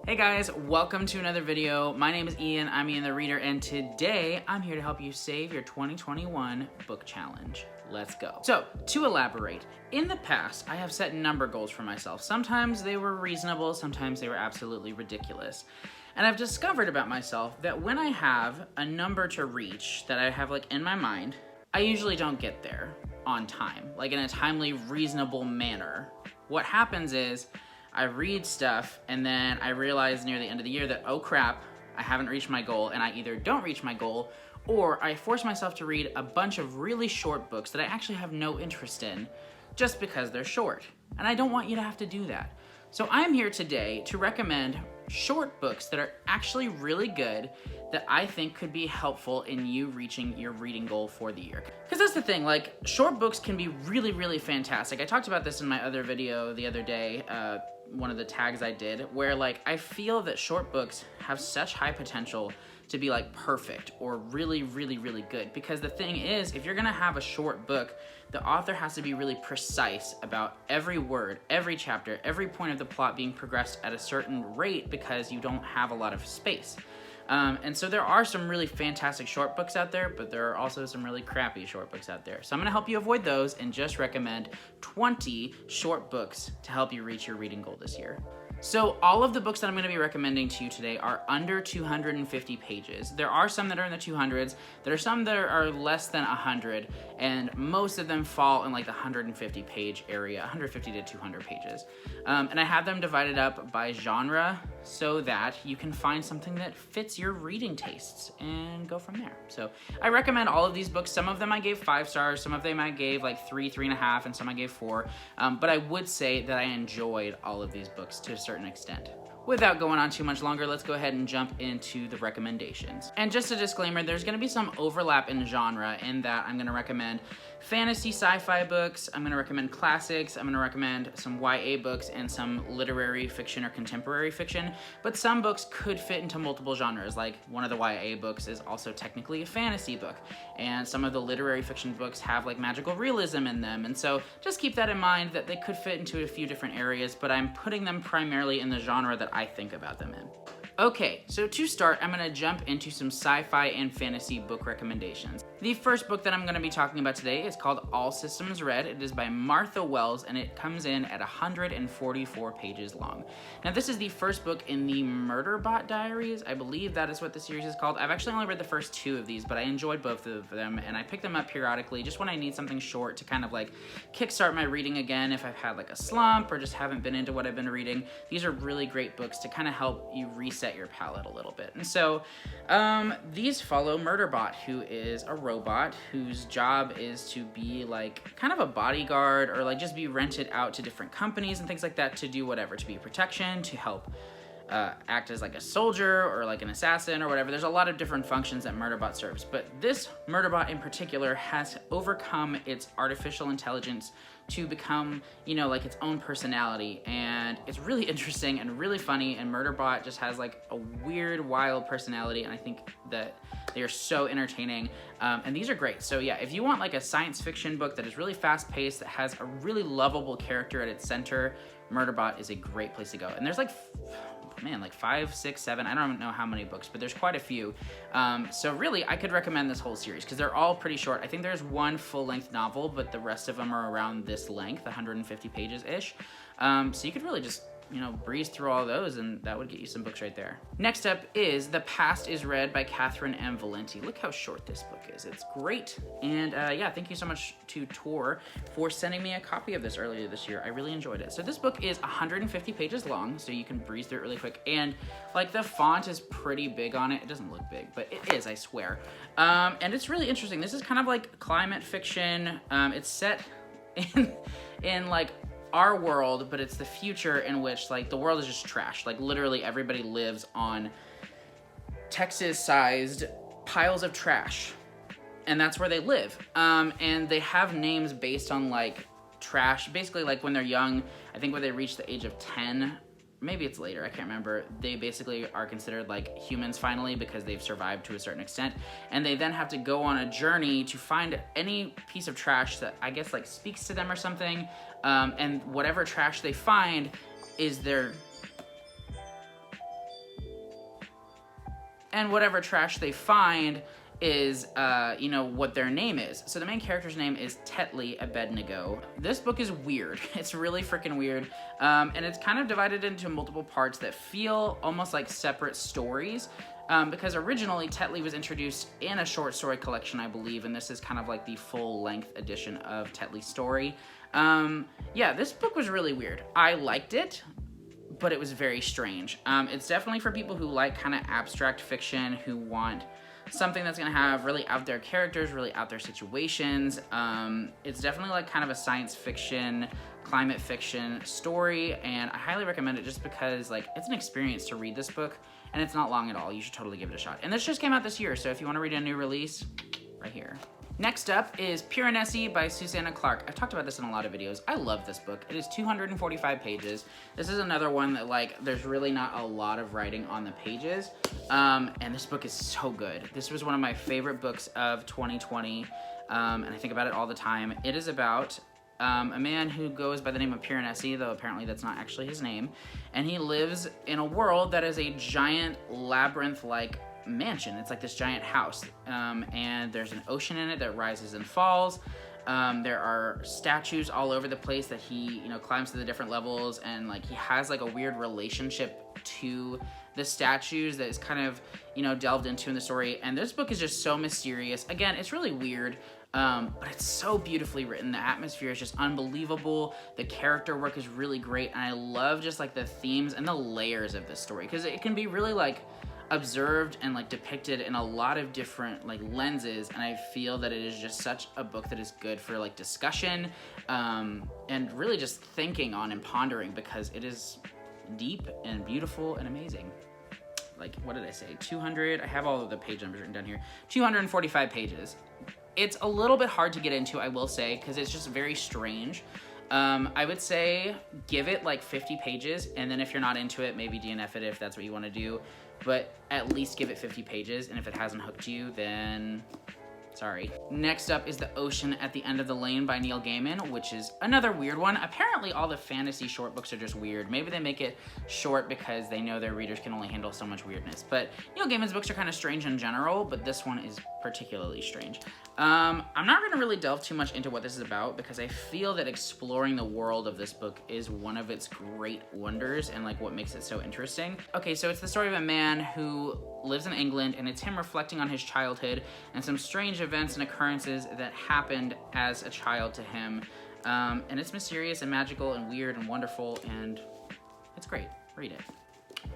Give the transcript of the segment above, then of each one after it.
Hey guys, welcome to another video. My name is Ian, I'm Ian the Reader, and today I'm here to help you save your 2021 book challenge. Let's go. So, to elaborate, in the past, I have set number goals for myself. Sometimes they were reasonable, sometimes they were absolutely ridiculous. And I've discovered about myself that when I have a number to reach that I have in my mind, I usually don't get there on time, in a timely, reasonable manner. What happens is, I read stuff and then I realize near the end of the year that, oh crap, I haven't reached my goal, and I either don't reach my goal or I force myself to read a bunch of really short books that I actually have no interest in just because they're short. And I don't want you to have to do that. So I'm here today to recommend short books that are actually really good that I think could be helpful in you reaching your reading goal for the year. Because that's the thing, short books can be really, really fantastic. I talked about this in my other video the other day, one of the tags I did, where I feel that short books have such high potential to be perfect or really, really, really good. Because the thing is, if you're gonna have a short book, the author has to be really precise about every word, every chapter, every point of the plot being progressed at a certain rate because you don't have a lot of space. And so there are some really fantastic short books out there, but there are also some really crappy short books out there. So I'm going to help you avoid those and just recommend 20 short books to help you reach your reading goal this year. So all of the books that I'm going to be recommending to you today are under 250 pages. There are some that are in the 200s, there are some that are less than 100, and most of them fall in the 150 page area, 150 to 200 pages. And I have them divided up by genre so that you can find something that fits your reading tastes and go from there. So I recommend all of these books. Some of them I gave 5 stars, some of them I gave 3, 3.5, and some I gave 4. But I would say that I enjoyed all of these books to a certain extent. Without going on too much longer, let's go ahead and jump into the recommendations. And just a disclaimer, there's going to be some overlap in genre in that I'm going to recommend fantasy sci-fi books, I'm going to recommend classics, I'm going to recommend some YA books, and some literary fiction or contemporary fiction, but some books could fit into multiple genres. One of the YA books is also technically a fantasy book, and some of the literary fiction books have magical realism in them, and so just keep that in mind that they could fit into a few different areas, but I'm putting them primarily in the genre that I think about them in. Okay, so to start, I'm going to jump into some sci-fi and fantasy book recommendations. The first book that I'm going to be talking about today is called All Systems Red. It is by Martha Wells, and it comes in at 144 pages long. Now, this is the first book in the Murderbot Diaries. I believe that is what the series is called. I've actually only read the first 2 of these, but I enjoyed both of them, and I pick them up periodically just when I need something short to kind of kickstart my reading again if I've had a slump or just haven't been into what I've been reading. These are really great books to kind of help you reset your palate a little bit. And so these follow Murderbot, who is a robot whose job is to be kind of a bodyguard or just be rented out to different companies and things like that to do whatever, to be protection, to help act as a soldier or an assassin or whatever. There's a lot of different functions that Murderbot serves, but this Murderbot in particular has overcome its artificial intelligence to become, its own personality, and it's really interesting and really funny, and Murderbot just has a weird, wild personality, and I think that they are so entertaining, and these are great. So yeah, if you want a science fiction book that is really fast-paced, that has a really lovable character at its center, Murderbot is a great place to go. And there's 5, 6, 7, I don't know how many books, but there's quite a few. So really, I could recommend this whole series because they're all pretty short. I think there's one full-length novel, but the rest of them are around this length, 150 pages-ish. So you could really just breeze through all those, and that would get you some books right there. Next up is The Past is Red by Catherine M. Valenti. Look how short this book is. It's great. And yeah, thank you so much to Tor for sending me a copy of this earlier this year. I really enjoyed it. So this book is 150 pages long, so you can breeze through it really quick. And the font is pretty big on it. It doesn't look big, but it is, I swear. And it's really interesting. This is kind of climate fiction. It's set in our world, but it's the future in which the world is just trash. Literally everybody lives on Texas-sized piles of trash, and that's where they live. And they have names based on trash, basically when they're young. I think when they reach the age of 10, maybe it's later, I can't remember, they basically are considered humans finally because they've survived to a certain extent, and they then have to go on a journey to find any piece of trash that I guess speaks to them or something, and whatever trash they find is their and whatever trash they find is, you know, what their name is. So the main character's name is Tetley Abednego. This book is weird. It's really freaking weird. And it's kind of divided into multiple parts that feel almost like separate stories. Because originally Tetley was introduced in a short story collection, I believe, and this is kind of like the full-length edition of Tetley's story. Yeah, this book was really weird. I liked it, but it was very strange. It's definitely for people who like kind of abstract fiction, who want something that's gonna have really out there characters, really out there situations. It's definitely like kind of a science fiction, climate fiction story, and I highly recommend it just because like it's an experience to read this book, and it's not long at all. You should totally give it a shot. And this just came out this year, so if you want to read a new release, right here. Next up is Piranesi by Susanna Clarke. I've talked about this in a lot of videos. I love this book. It is 245 pages. This is another one that like there's really not a lot of writing on the pages. And this book is so good. This was one of my favorite books of 2020. And I think about it all the time. It is about a man who goes by the name of Piranesi, though apparently that's not actually his name. And he lives in a world that is a giant labyrinth-like mansion. It's like this giant house, and there's an ocean in it that rises and falls. There are statues all over the place that he, you know, climbs to the different levels, and like he has like a weird relationship to the statues that is kind of, you know, delved into in the story. And this book is just so mysterious. Again, it's really weird, but it's so beautifully written. The atmosphere is just unbelievable. The character work is really great, and I love just like the themes and the layers of this story, because it can be really like observed and like depicted in a lot of different like lenses, and I feel that it is just such a book that is good for like discussion, and really just thinking on and pondering, because it is deep and beautiful and amazing. Like, what did I say? 200, I have all of the page numbers written down here. 245 pages. It's a little bit hard to get into, I will say, because it's just very strange. I would say give it like 50 pages, and then if you're not into it, maybe DNF it if that's what you want to do. But at least give it 50 pages, and if it hasn't hooked you, then sorry. Next up is The Ocean at the End of the Lane by Neil Gaiman, which is another weird one. Apparently all the fantasy short books are just weird. Maybe they make it short because they know their readers can only handle so much weirdness. But Neil Gaiman's books are kind of strange in general, but this one is particularly strange. I'm not going to really delve too much into what this is about, because I feel that exploring the world of this book is one of its great wonders and like what makes it so interesting. Okay, so it's the story of a man who lives in England, and it's him reflecting on his childhood and some strange events and occurrences that happened as a child to him. And it's mysterious and magical and weird and wonderful, and it's great. Read it.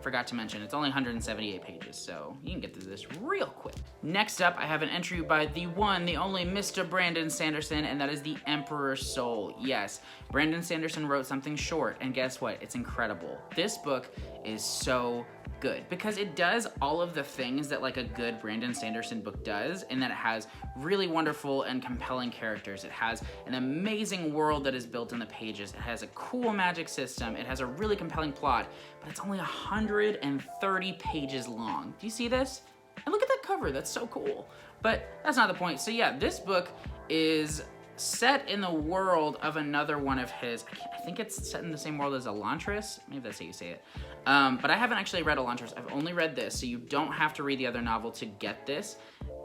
Forgot to mention, it's only 178 pages, so you can get through this real quick. Next up, I have an entry by the one, the only Mr. Brandon Sanderson, and that is The Emperor's Soul. Yes, Brandon Sanderson wrote something short, and guess what? It's incredible. This book is so good, because it does all of the things that like a good Brandon Sanderson book does, in that it has really wonderful and compelling characters. It has an amazing world that is built in the pages. It has a cool magic system. It has a really compelling plot, but it's only 130 pages long. Do you see this? And look at that cover, that's so cool. But that's not the point. So yeah, this book is set in the world of another one of his, I think it's set in the same world as Elantris, maybe that's how you say it. But I haven't actually read Elantris, I've only read this, so you don't have to read the other novel to get this.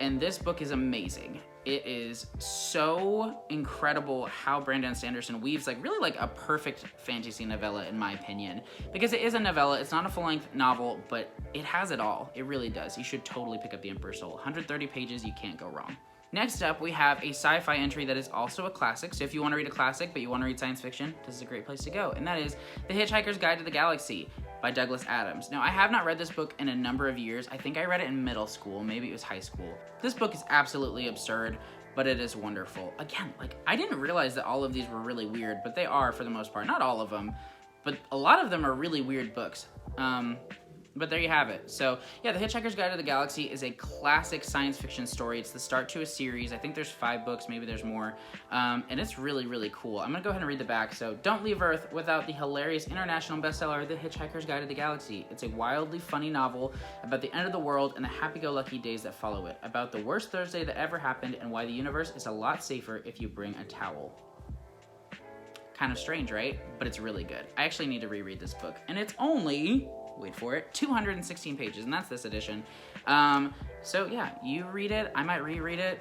And this book is amazing. It is so incredible how Brandon Sanderson weaves like really like a perfect fantasy novella, in my opinion. Because it is a novella, it's not a full-length novel, but it has it all. It really does. You should totally pick up The Emperor's Soul. 130 pages, you can't go wrong. Next up, we have a sci-fi entry that is also a classic. So if you want to read a classic, but you want to read science fiction, this is a great place to go. And that is The Hitchhiker's Guide to the Galaxy by Douglas Adams. Now, I have not read this book in a number of years. I think I read it in middle school, maybe it was high school. This book is absolutely absurd, but it is wonderful. Again, like, I didn't realize that all of these were really weird, but they are for the most part. Not all of them, but a lot of them are really weird books. But there you have it. So yeah, The Hitchhiker's Guide to the Galaxy is a classic science fiction story. It's the start to a series. I think there's 5 books, maybe there's more. And it's really, really cool. I'm gonna go ahead and read the back. So, don't leave Earth without the hilarious international bestseller, The Hitchhiker's Guide to the Galaxy. It's a wildly funny novel about the end of the world and the happy-go-lucky days that follow it, about the worst Thursday that ever happened and why the universe is a lot safer if you bring a towel. Kind of strange, right? But it's really good. I actually need to reread this book, and it's only wait for it, 216 pages, and that's this edition. So yeah, you read it, I might reread it.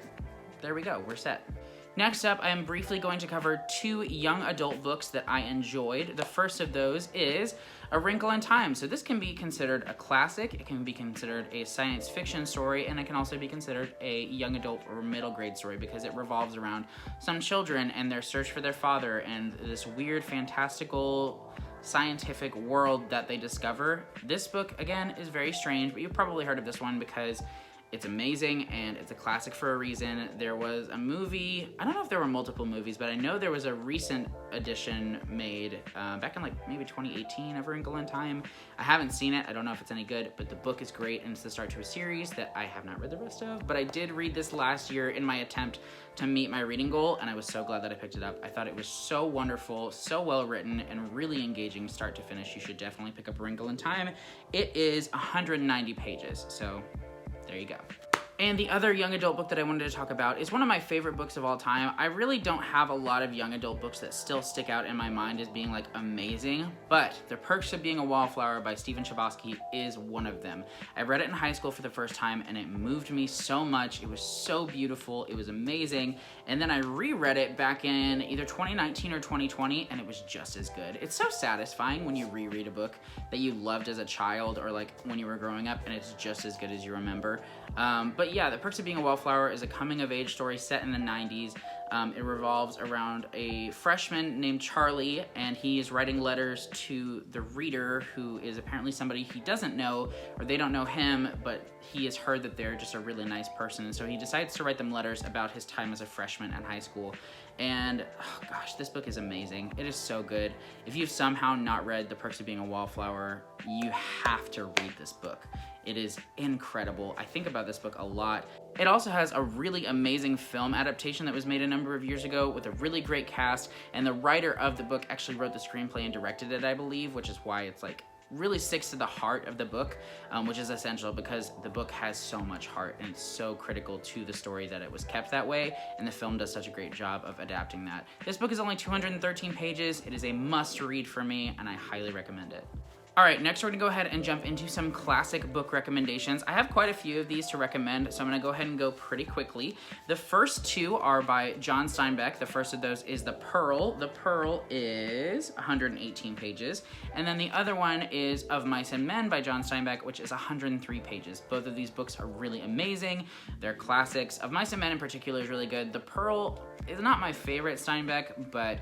There we go, we're set. Next up, I am briefly going to cover 2 young adult books that I enjoyed. The first of those is A Wrinkle in Time. So this can be considered a classic, it can be considered a science fiction story, and it can also be considered a young adult or middle grade story because it revolves around some children and their search for their father and this weird, fantastical, scientific world that they discover. This book, again, is very strange, but you've probably heard of this one because it's amazing and it's a classic for a reason. There was a movie, I don't know if there were multiple movies, but I know there was a recent edition made back in like maybe 2018 of A Wrinkle in Time. I haven't seen it, I don't know if it's any good, but the book is great and it's the start to a series that I have not read the rest of, but I did read this last year in my attempt to meet my reading goal, and I was so glad that I picked it up. I thought it was so wonderful, so well written, and really engaging start to finish. You should definitely pick up A Wrinkle in Time. It is 190 pages, so there you go. And the other young adult book that I wanted to talk about is one of my favorite books of all time. I really don't have a lot of young adult books that still stick out in my mind as being like amazing, but The Perks of Being a Wallflower by Stephen Chbosky is one of them. I read it in high school for the first time and it moved me so much. It was so beautiful, it was amazing, and then I reread it back in either 2019 or 2020 and it was just as good. It's so satisfying when you reread a book that you loved as a child or like when you were growing up and it's just as good as you remember. But yeah, The Perks of Being a Wallflower is a coming-of-age story set in the 90s. It revolves around a freshman named Charlie, and he is writing letters to the reader, who is apparently somebody he doesn't know, or they don't know him, but he has heard that they're just a really nice person, and so he decides to write them letters about his time as a freshman in high school. And, oh gosh, this book is amazing. It is so good. If you've somehow not read The Perks of Being a Wallflower, you have to read this book. It is incredible. I think about this book a lot. It also has a really amazing film adaptation that was made a number of years ago with a really great cast, and the writer of the book actually wrote the screenplay and directed it, I believe, which is why it's like really sticks to the heart of the book, which is essential because the book has so much heart and it's so critical to the story that it was kept that way, and the film does such a great job of adapting that. This book is only 213 pages. It is a must read for me and I highly recommend it. Alright, next we're going to go ahead and jump into some classic book recommendations. I have quite a few of these to recommend, so I'm going to go ahead and go pretty quickly. The first 2 are by John Steinbeck. The first of those is The Pearl. The Pearl is 118 pages. And then the other one is Of Mice and Men by John Steinbeck, which is 103 pages. Both of these books are really amazing. They're classics. Of Mice and Men in particular is really good. The Pearl is not my favorite Steinbeck, but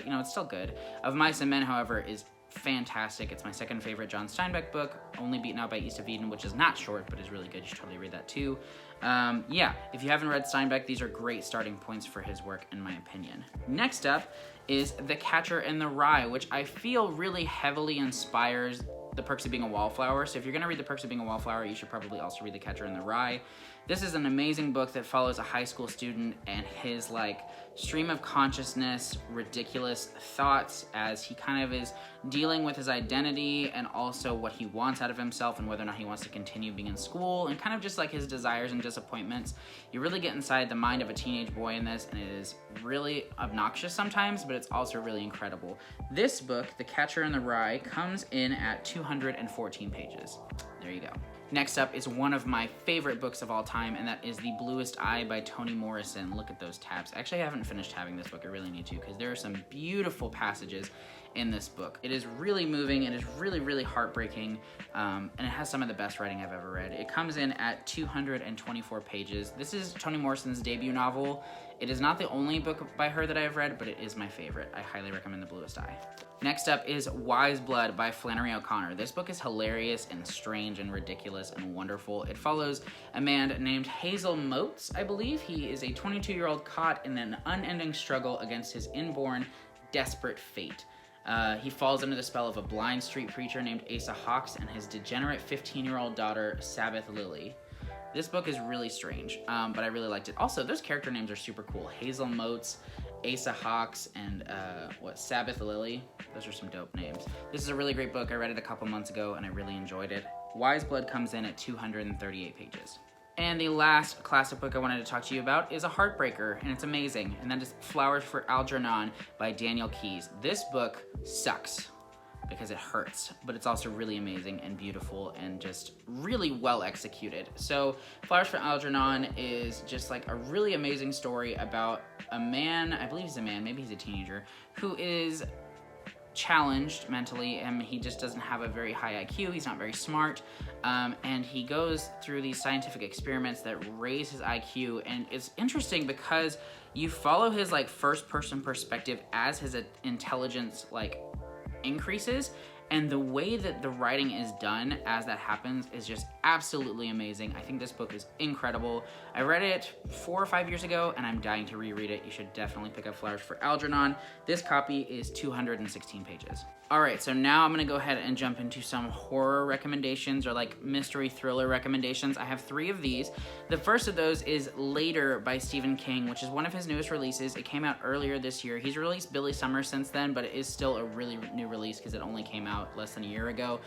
you know, it's still good. Of Mice and Men, however, is fantastic. It's my second favorite John Steinbeck book, only beaten out by East of Eden, which is not short, but is really good. You should totally read that too. Yeah, if you haven't read Steinbeck, these are great starting points for his work, in my opinion. Next up is The Catcher in the Rye, which I feel really heavily inspires The Perks of Being a Wallflower. So if you're going to read The Perks of Being a Wallflower, you should probably also read The Catcher in the Rye. This is an amazing book that follows a high school student and his like stream of consciousness, ridiculous thoughts as he kind of is dealing with his identity and also what he wants out of himself and whether or not he wants to continue being in school and kind of just like his desires and disappointments. You really get inside the mind of a teenage boy in this, and it is really obnoxious sometimes, but it's also really incredible. This book, The Catcher in the Rye, comes in at 214 pages. There you go. Next up is one of my favorite books of all time, and that is The Bluest Eye by Toni Morrison. Look at those tabs. Actually, I haven't finished tabbing this book. I really need to, because there are some beautiful passages in this book. It is really moving. It is really, really heartbreaking, and it has some of the best writing I've ever read. It comes in at 224 pages. This is Toni Morrison's debut novel. It is not the only book by her that I have read, but it is my favorite. I highly recommend The Bluest Eye. Next up is Wise Blood by Flannery O'Connor. This book is hilarious and strange and ridiculous and wonderful. It follows a man named Hazel Motes, I believe. He is a 22-year-old caught in an unending struggle against his inborn desperate fate. He falls under the spell of a blind street preacher named Asa Hawks and his degenerate 15-year-old daughter, Sabbath Lily. This book is really strange, but I really liked it. Also, those character names are super cool. Hazel Motes, Asa Hawks, and Sabbath Lily. Those are some dope names. This is a really great book. I read it a couple months ago, and I really enjoyed it. Wise Blood comes in at 238 pages. And the last classic book I wanted to talk to you about is a heartbreaker, and it's amazing, and that is Flowers for Algernon by Daniel Keyes. This book sucks. because it hurts, but it's also really amazing and beautiful and just really well executed. So Flowers for Algernon is just like a really amazing story about a man, I believe he's a man, maybe he's a teenager, who is challenged mentally, and he just doesn't have a very high IQ. He's not very smart, and he goes through these scientific experiments that raise his IQ. And it's interesting because you follow his like first person perspective as his intelligence like increases, and the way that the writing is done as that happens is just absolutely amazing. I think this book is incredible. I read it 4 or 5 years ago, and I'm dying to reread it. You should definitely pick up Flowers for Algernon. This copy is 216 pages. All right, so now I'm gonna go ahead and jump into some horror recommendations, or like mystery thriller recommendations. I have 3 of these. The first of those is Later by Stephen King, which is one of his newest releases. It came out earlier this year. He's released Billy Summer since then, but it is still a really new release because it only came out less than a year ago.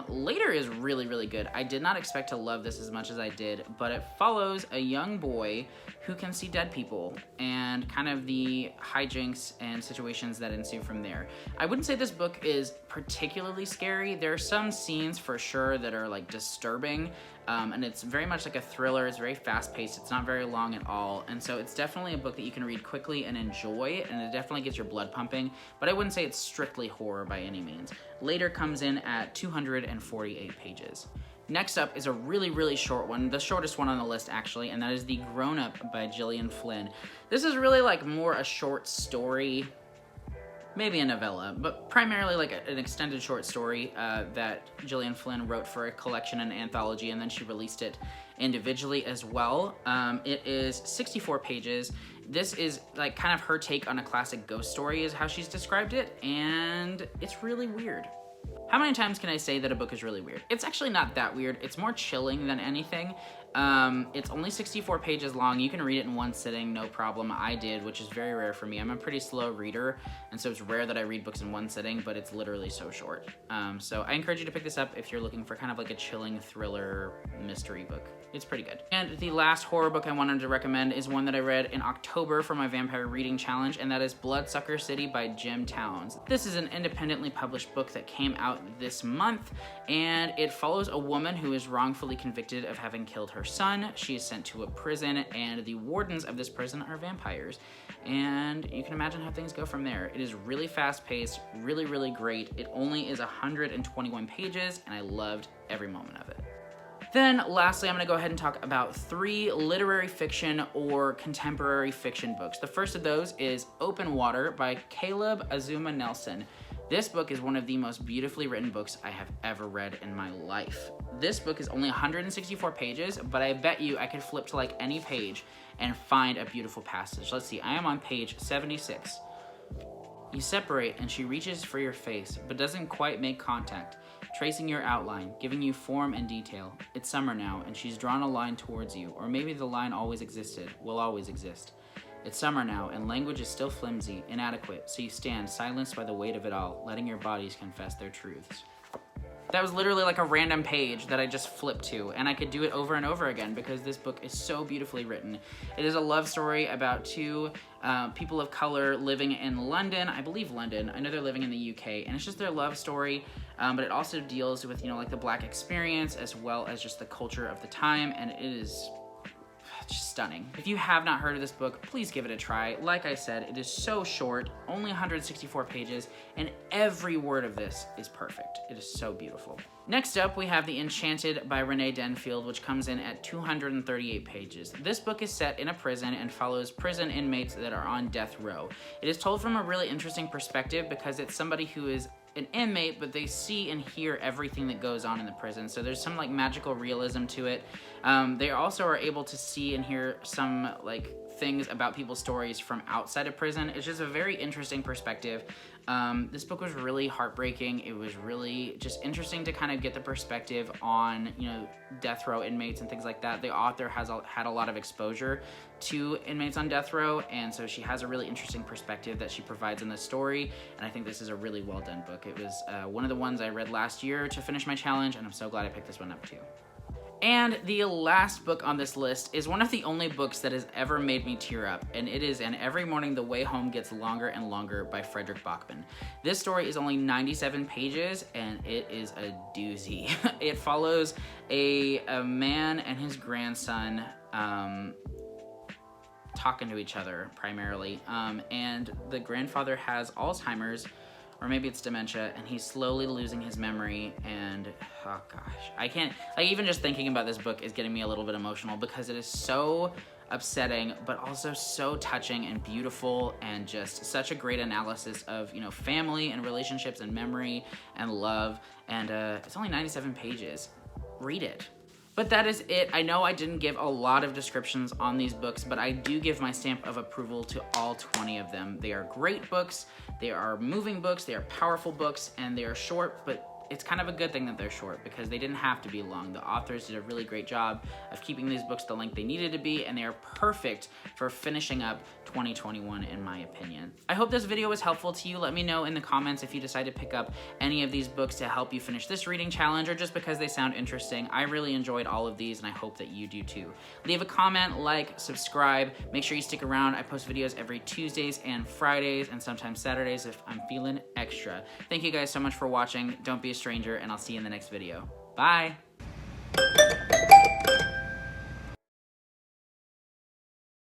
Later is really, really good. I did not expect to love this as much as I did, but it follows a young boy who can see dead people and kind of the hijinks and situations that ensue from there. I wouldn't say this book is particularly scary. There are some scenes for sure that are like disturbing, and it's very much like a thriller. It's very fast-paced. It's not very long at all, and so it's definitely a book that you can read quickly and enjoy, and it definitely gets your blood pumping, but I wouldn't say it's strictly horror by any means. Later comes in at 248 pages. Next up is a really, really short one, the shortest one on the list actually, and that is The Grown Up by Gillian Flynn. This is really like more a short story, maybe a novella, but primarily like an extended short story that Gillian Flynn wrote for a collection and anthology, and then she released it individually as well. It is 64 pages. This is like kind of her take on a classic ghost story is how she's described it, and it's really weird. How many times can I say that a book is really weird? It's actually not that weird. It's more chilling than anything. It's only 64 pages long. You can read it in one sitting, no problem. I did, which is very rare for me. I'm a pretty slow reader, and so it's rare that I read books in one sitting, but it's literally so short. So I encourage you to pick this up if you're looking for kind of like a chilling thriller mystery book. It's pretty good. And the last horror book I wanted to recommend is one that I read in October for my Vampire Reading Challenge, and that is Bloodsucker City by Jim Towns. This is an independently published book that came out this month, and it follows a woman who is wrongfully convicted of having killed her son. She is sent to a prison, and the wardens of this prison are vampires. And you can imagine how things go from there. It is really fast-paced, really, really great. It only is 121 pages, and I loved every moment of it. Then, lastly, I'm going to go ahead and talk about 3 literary fiction or contemporary fiction books. The first of those is Open Water by Caleb Azuma Nelson. This book is one of the most beautifully written books I have ever read in my life. This book is only 164 pages, but I bet you I could flip to like any page and find a beautiful passage. Let's see, I am on page 76. You separate and she reaches for your face, but doesn't quite make contact, tracing your outline, giving you form and detail. It's summer now, and she's drawn a line towards you, or maybe the line always existed, will always exist. It's summer now, and language is still flimsy, inadequate, so you stand silenced by the weight of it all, letting your bodies confess their truths. That was literally like a random page that I just flipped to, and I could do it over and over again because this book is so beautifully written. It is a love story about 2 people of color living in London. I believe London. I know they're living in the UK, and it's just their love story, but it also deals with, like the Black experience as well as just the culture of the time, and it is just stunning. If you have not heard of this book, please give it a try. Like I said, it is so short, only 164 pages, and every word of this is perfect. It is so beautiful. Next up, we have The Enchanted by Renee Denfield, which comes in at 238 pages. This book is set in a prison and follows prison inmates that are on death row. It is told from a really interesting perspective because it's somebody who is an inmate, but they see and hear everything that goes on in the prison. So there's some like magical realism to it. They also are able to see and hear some like things about people's stories from outside of prison. It's just a very interesting perspective. This book was really heartbreaking. It was really just interesting to kind of get the perspective on, death row inmates and things like that. The author had a lot of exposure to inmates on death row, and so she has a really interesting perspective that she provides in the story, and I think this is a really well done book. It was one of the ones I read last year to finish my challenge, and I'm so glad I picked this one up too. And the last book on this list is one of the only books that has ever made me tear up, and it is And Every Morning the Way Home Gets Longer and Longer by Frederick Bachman. This story is only 97 pages, and it is a doozy. It follows a man and his grandson talking to each other, primarily, and the grandfather has Alzheimer's, or maybe it's dementia, and he's slowly losing his memory, and oh gosh, I can't, like, even just thinking about this book is getting me a little bit emotional because it is so upsetting, but also so touching and beautiful, and just such a great analysis of, you know, family and relationships and memory and love, and it's only 97 pages. Read it. But that is it. I know I didn't give a lot of descriptions on these books, but I do give my stamp of approval to all 20 of them. They are great books, they are moving books, they are powerful books, and they are short, but it's kind of a good thing that they're short because they didn't have to be long. The authors did a really great job of keeping these books the length they needed to be, and they are perfect for finishing up 2021 in my opinion. I hope this video was helpful to you. Let me know in the comments if you decide to pick up any of these books to help you finish this reading challenge, or just because they sound interesting. I really enjoyed all of these, and I hope that you do too. Leave a comment, like, subscribe, make sure you stick around. I post videos every Tuesdays and Fridays, and sometimes Saturdays if I'm feeling extra. Thank you guys so much for watching. Don't be a stranger, and I'll see you in the next video. Bye!